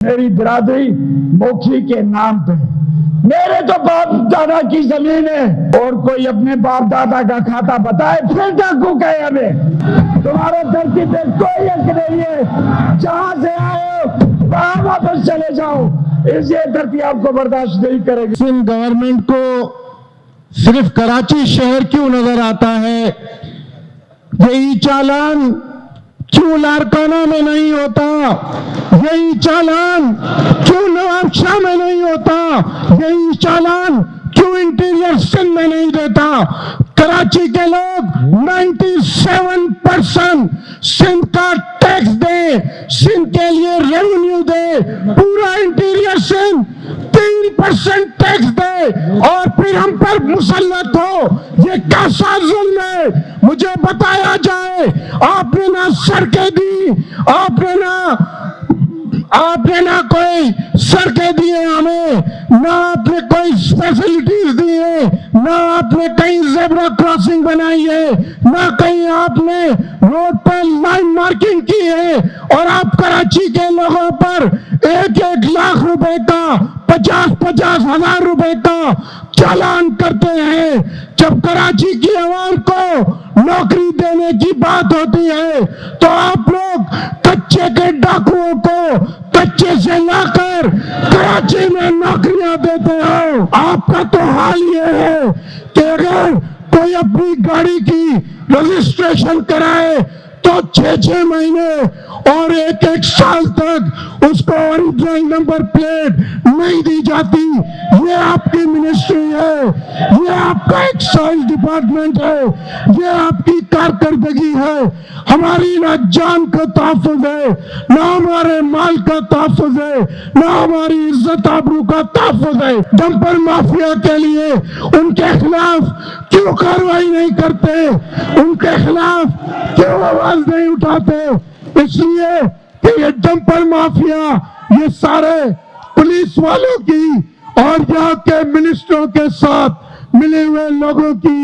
میری برادری موکھی کے نام پہ، میرے تو باپ دادا کی زمین ہے، اور کوئی اپنے باپ دادا کا کھاتا بتائے پھر ڈاکو کہے ہمیں۔ تمہارا دھرتی پہ کوئی حق نہیں ہے، جہاں سے آئے ہو وہاں واپس چلے جاؤ، اس یہ دھرتی آپ کو برداشت نہیں کرے گی۔ سندھ گورنمنٹ کو صرف کراچی شہر کیوں نظر آتا ہے؟ یہی چالان کیوں لاڑکانہ میں نہیں ہوتا؟ یہی چالان کیوں نواب شاہ میں نہیں ہوتا؟ یہی چالان کیوں انٹیریئر سندھ میں نہیں دیتا؟ کراچی کے لوگ 97% سندھ کا ٹیکس دے، سندھ کے لیے ریونیو دے، پورا انٹیریئر سندھ 3% ٹیکس دے، اور پھر ہم پر مسلط ہو، یہ کیسا ظلم ہے؟ مجھے بتایا جائے۔ آپ نے نہ سڑکیں دی، آپ نے نہ کوئی سڑکیں دی ہیں ہمیں، نہ آپ نے کوئی فیسلٹیز دی ہیں، نہ آپ نے کہیں زیبرا کراسنگ بنائی ہے، نہ کہیں آپ نے روڈ پر لائن مارکنگ کی ہے، اور آپ کراچی کے لوگوں پر 1-1 لاکھ روپے کا، 50-50 ہزار روپے کا چالان کرتے ہیں۔ جب کراچی کی عوام کو نوکری دینے کی بات ہوتی ہے تو آپ لوگ کچے کے ڈاکوؤں کو کچے سے لا کر کراچی میں نوکریاں دیتے ہو۔ آپ کا تو حال یہ ہے کہ اگر کوئی اپنی گاڑی کی رجسٹریشن کرائے تو 6 مہینے اور 1 سال تک اس کو اوریجنل نمبر پلیٹ نہیں دی جاتی۔ یہ آپ کی منسٹری ہے، یہ آپ کا ایکسائز ڈپارٹمنٹ ہے، یہ آپ کی کارکردگی ہے۔ ہماری نہ جان کا تحفظ ہے، نہ ہمارے مال کا تحفظ ہے، نہ ہماری عزت آبرو کا تحفظ ہے۔ ڈمپر مافیا کے لیے ان کے خلاف کیوں کارروائی نہیں کرتے؟ ان کے خلاف کیوں آواز نہیں اٹھاتے؟ اس لیے کہ یہ ڈمپر مافیا یہ سارے پولیس والوں کی اور یہاں کے منسٹروں کے ساتھ ملے ہوئے لوگوں کی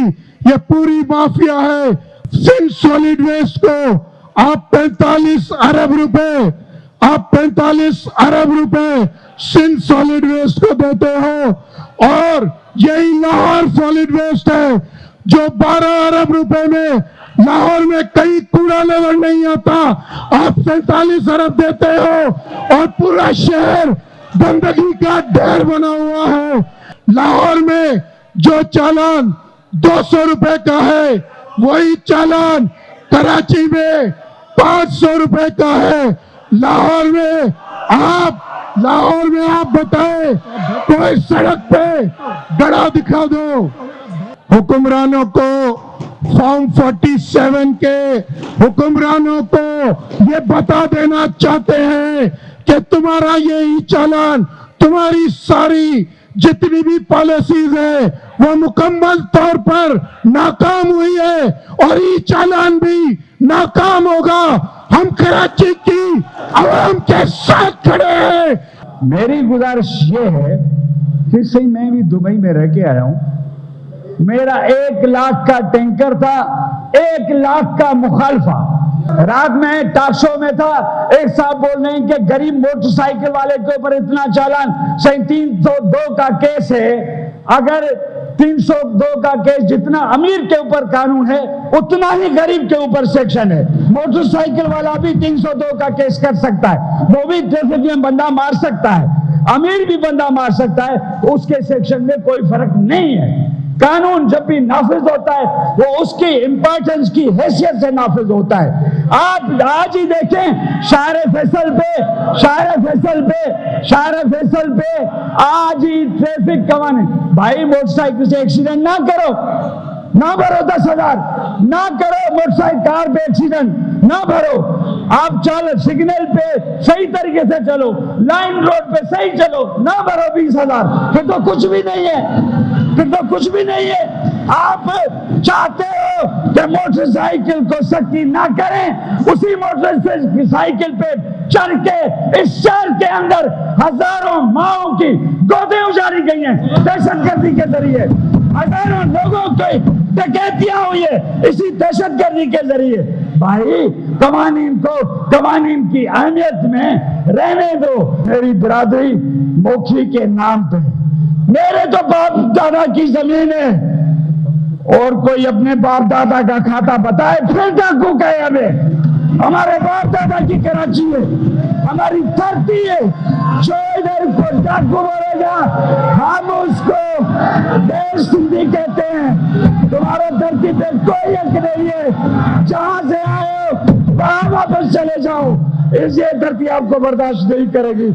یہ پوری مافیا ہے۔ سندھ سالڈ ویسٹ کو آپ 45 ارب روپے سندھ سالڈ ویسٹ کو دیتے ہو، اور یہی لاہور سالڈ ویسٹ ہے جو 12 ارب روپے میں لاہور میں کئی کوڑا نظر نہیں آتا، آپ 47 ارب دیتے ہو، اور پورا شہر گندگی کا ڈھیر بنا ہوا ہے۔ لاہور میں جو چالان 200 روپے کا ہے وہی چالان کراچی میں 500 روپے کا ہے۔ لاہور میں آپ بتائیں کوئی سڑک پہ گڑھا دکھا دو۔ حکمرانوں کو فارم 47 کے حکمرانوں کو یہ بتا دینا چاہتے ہیں کہ تمہارا یہی چالان، تمہاری ساری جتنی بھی پالیسیز ہیں وہ مکمل طور پر ناکام ہوئی ہے، اور یہ چالان بھی ناکام ہوگا۔ ہم کراچی کی عوام کے ساتھ کھڑے ہیں۔ میری گزارش یہ ہے کہ صحیح میں بھی دبئی میں رہ کے آیا ہوں، میرا 1 لاکھ کا ٹینکر تھا، 1 لاکھ کا مخالفہ۔ رات میں ٹاک شو میں تھا، ایک صاحب بول رہے ہیں کہ غریب موٹر سائیکل والے کے اوپر اتنا چالان، 302 کا کیس ہے۔ اگر 302 کا کیس جتنا امیر کے اوپر قانون ہے اتنا ہی غریب کے اوپر سیکشن ہے۔ موٹر سائیکل والا بھی 302 کا کیس کر سکتا ہے، وہ بھی ٹریفک میں بندہ مار سکتا ہے، امیر بھی بندہ مار سکتا ہے، اس کے سیکشن میں کوئی فرق نہیں ہے۔ قانون جب بھی نافذ ہوتا ہے وہ اس کی امپورٹنس کی حیثیت سے نافذ ہوتا ہے۔ آپ آج ہی دیکھیں شاہر فیصل پہ آج ہی ٹریفک قوانین، بھائی موٹر سائیکل سے ایکسیڈنٹ نہ کرو، نہ بھرو 10,000، نہ کرو موٹر سائیکل کار پہ ایکسیڈنٹ نہ بھرو، آپ چلو سگنل پہ صحیح طریقے سے چلو، لائن روڈ پہ صحیح چلو، نہ بھرو 20,000، پھر تو کچھ بھی نہیں ہے۔ آپ چاہتے ہو کہ موٹر سائیکل کو سختی نہ کریں، اسی موٹر سائیکل پہ چڑھ کے اس شہر کے اندر ہزاروں ماؤں کی گودیں اجاڑی گئی ہیں دہشت گردی کے ذریعے، ہزاروں لوگوں کی ڈکیتیاں ہوئی ہیں اسی دہشت گردی کے ذریعے۔ بھائی قوانین کو قوانین کی اہمیت میں رہنے دو. میری برادری موکھی کے نام پہ میرے تو باپ دادا کی زمین ہے, اور کوئی اپنے باپ دادا کا کھاتا بتائے پھر ڈاکو کہے ہمیں. ہمارے باپ دادا کی کراچی ہے, ہماری دھرتی ہے. جو ادھر کو ڈاکو بولے گا ہم اس کو دیش سندھی کہتے ہیں. تمہارا دھرتی پہ کوئی حق نہیں ہے. جہاں سے آئے ہو وہاں واپس چلے جاؤ. یہ دھرتی آپ کو برداشت نہیں کرے گی.